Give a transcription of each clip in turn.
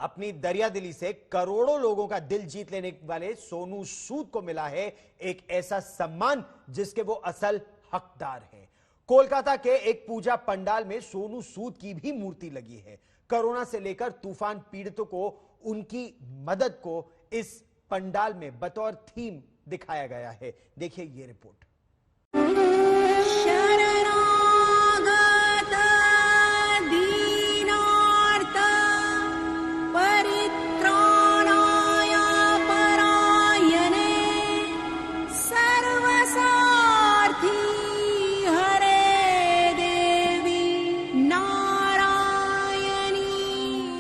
अपनी दरियादिली से करोड़ों लोगों का दिल जीत लेने वाले सोनू सूद को मिला है एक ऐसा सम्मान जिसके वो असल हकदार हैं। कोलकाता के एक पूजा पंडाल में सोनू सूद की भी मूर्ति लगी है। कोरोना से लेकर तूफान पीड़ितों को उनकी मदद को इस पंडाल में बतौर थीम दिखाया गया है। देखिए ये रिपोर्ट।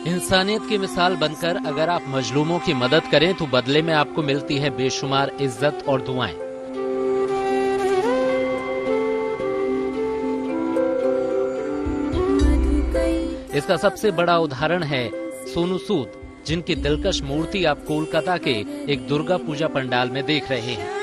इंसानियत की मिसाल बनकर अगर आप मजलूमों की मदद करें तो बदले में आपको मिलती है बेशुमार इज्जत और दुआएं। इसका सबसे बड़ा उदाहरण है सोनू सूद, जिनकी दिलकश मूर्ति आप कोलकाता के एक दुर्गा पूजा पंडाल में देख रहे हैं।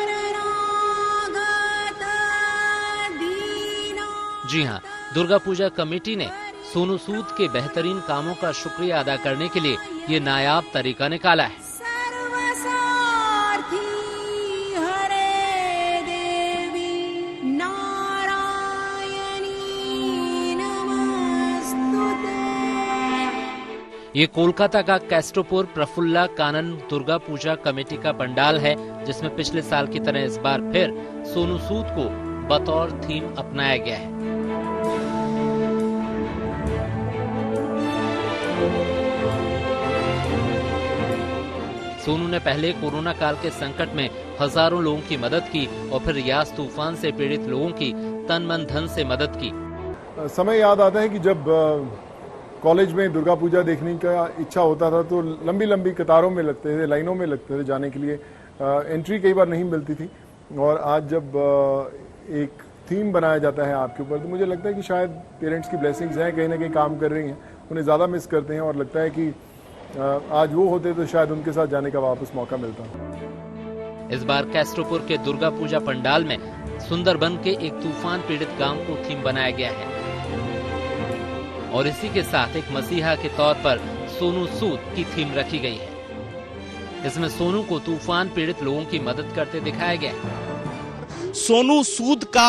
जी हां, दुर्गा पूजा कमेटी ने सोनू सूद के बेहतरीन कामों का शुक्रिया अदा करने के लिए ये नायाब तरीका निकाला है। ये कोलकाता का कैस्टोपुर प्रफुल्ला कानन दुर्गा पूजा कमेटी का पंडाल है, जिसमें पिछले साल की तरह इस बार फिर सोनू सूद को बतौर थीम अपनाया गया है। सोनू ने पहले कोरोना काल के संकट में हजारों लोगों की मदद की और फिर यास तूफान से पीड़ित लोगों की तन मन धन से मदद की। समय याद आता है कि जब कॉलेज में दुर्गा पूजा देखने का इच्छा होता था तो लंबी लंबी कतारों में लगते थे, लाइनों में लगते थे जाने के लिए। एंट्री कई बार नहीं मिलती थी और आज जब एक थीम बनाया जाता है आपके ऊपर तो मुझे लगता है कि शायद पेरेंट्स की ब्लेसिंग्स हैं, कहीं ना कहीं काम कर रही हैं, उन्हें ज़्यादा मिस करते हैं और लगता है कि आज वो होते तो शायद उनके साथ जाने का वापस मौका मिलता। इस बार कैस्टोपुर के दुर्गा पूजा पंडाल में सुंदरबन के एक तूफान पीड़ित गांव को थीम बनाया गया है और इसी के साथ एक मसीहा के तौर पर सोनू सूद की थीम रखी गई है। इसमें सोनू को तूफान पीड़ित लोगों की मदद करते दिखाया गया है। सोनू सूद का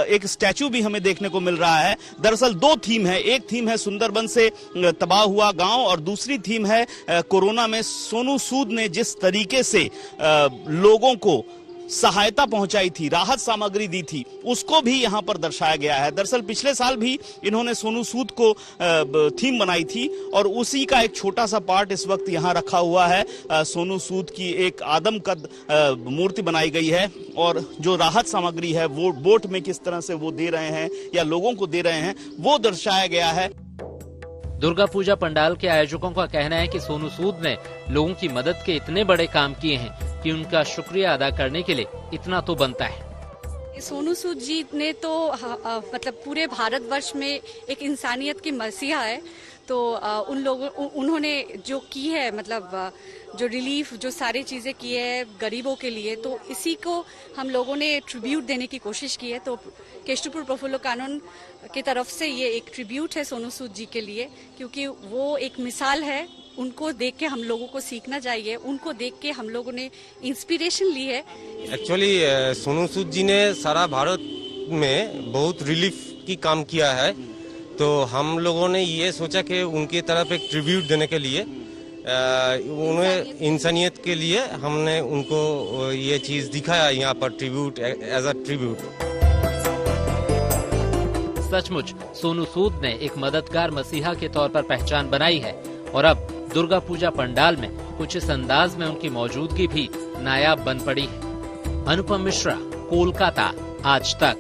एक स्टैचू भी हमें देखने को मिल रहा है। दरअसल दो थीम है, एक थीम है सुंदरबन से तबाह हुआ गांव और दूसरी थीम है कोरोना में सोनू सूद ने जिस तरीके से लोगों को सहायता पहुंचाई थी, राहत सामग्री दी थी, उसको भी यहां पर दर्शाया गया है। दरअसल पिछले साल भी इन्होंने सोनू सूद को थीम बनाई थी और उसी का एक छोटा सा पार्ट इस वक्त यहां रखा हुआ है। सोनू सूद की एक आदमकद मूर्ति बनाई गई है और जो राहत सामग्री है वो बोट में किस तरह से वो दे रहे हैं या लोगों को दे रहे हैं वो दर्शाया गया है। दुर्गा पूजा पंडाल के आयोजकों का कहना है कि सोनू सूद ने लोगों की मदद के इतने बड़े काम किए हैं कि उनका शुक्रिया अदा करने के लिए इतना तो बनता है। सोनू सूद जी ने तो मतलब पूरे भारतवर्ष में एक इंसानियत की मसीहा है। तो उन्होंने जो की है, मतलब जो रिलीफ, जो सारी चीजें की है गरीबों के लिए, तो इसी को हम लोगों ने ट्रिब्यूट देने की कोशिश की है। तो कैस्टोपुर प्रफुल्ला कानन की तरफ से ये एक ट्रिब्यूट है सोनू सूद जी के लिए, क्योंकि वो एक मिसाल है। उनको देख के हम लोगों को सीखना चाहिए, उनको देख के हम लोगों ने इंस्पिरेशन ली है। एक्चुअली सोनू सूद जी ने सारा भारत में बहुत रिलीफ की काम किया है, तो हम लोगों ने ये सोचा कि उनकी तरफ एक ट्रिब्यूट देने के लिए, उन्हें इंसानियत के लिए हमने उनको ये चीज दिखाया यहाँ पर, ट्रिब्यूट एज अ ट्रिब्यूट। सचमुच सोनू सूद ने एक मददगार मसीहा के तौर पर पहचान बनाई है और अब दुर्गा पूजा पंडाल में कुछ इस अंदाज में उनकी मौजूदगी भी नायाब बन पड़ी है। अनुपम मिश्रा, कोलकाता, आज तक।